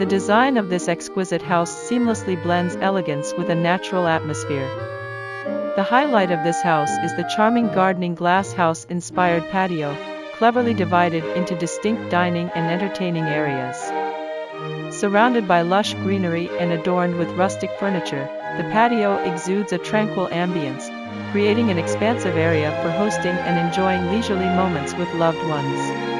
The design of this exquisite house seamlessly blends elegance with a natural atmosphere. The highlight of this house is the charming gardening glass house-inspired patio, cleverly divided into distinct dining and entertaining areas. Surrounded by lush greenery and adorned with rustic furniture, the patio exudes a tranquil ambience, creating an expansive area for hosting and enjoying leisurely moments with loved ones.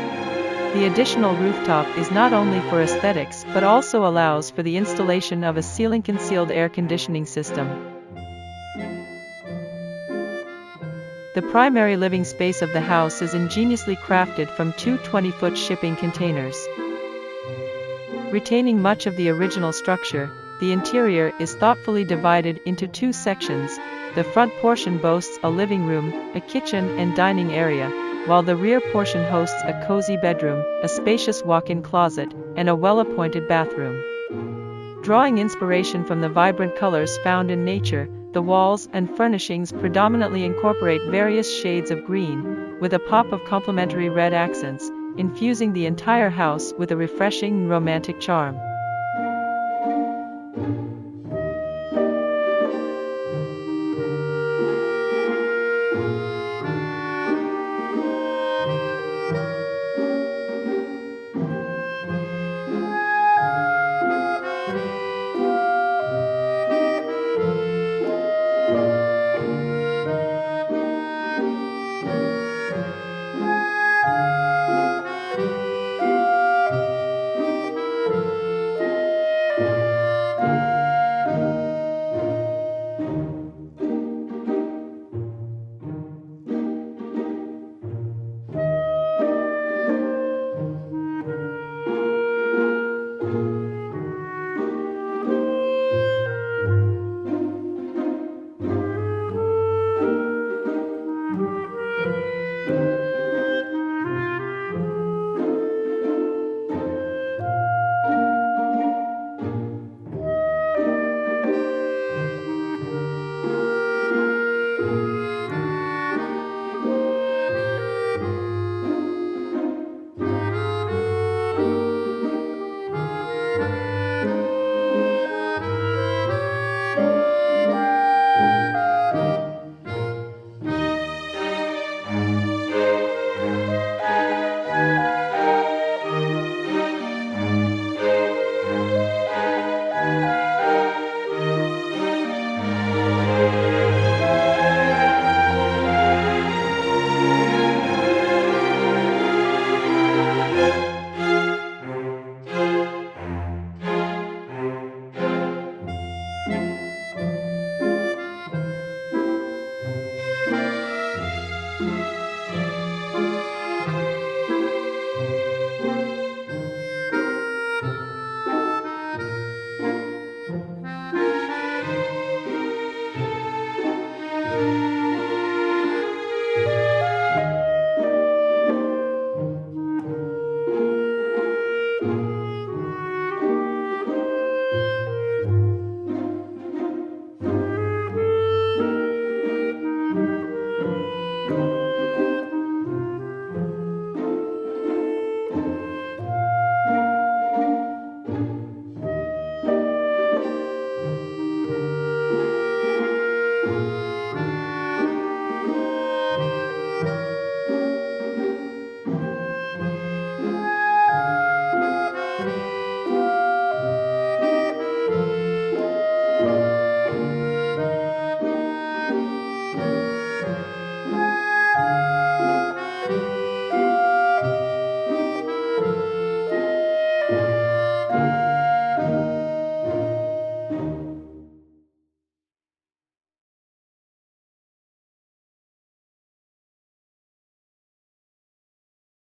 The additional rooftop is not only for aesthetics but also allows for the installation of a ceiling-concealed air conditioning system. The primary living space of the house is ingeniously crafted from two 20-foot shipping containers. Retaining much of the original structure, the interior is thoughtfully divided into two sections. The front portion boasts a living room, a kitchen and dining area, while the rear portion hosts a cozy bedroom, a spacious walk-in closet, and a well-appointed bathroom. Drawing inspiration from the vibrant colors found in nature, the walls and furnishings predominantly incorporate various shades of green, with a pop of complementary red accents, infusing the entire house with a refreshing and romantic charm.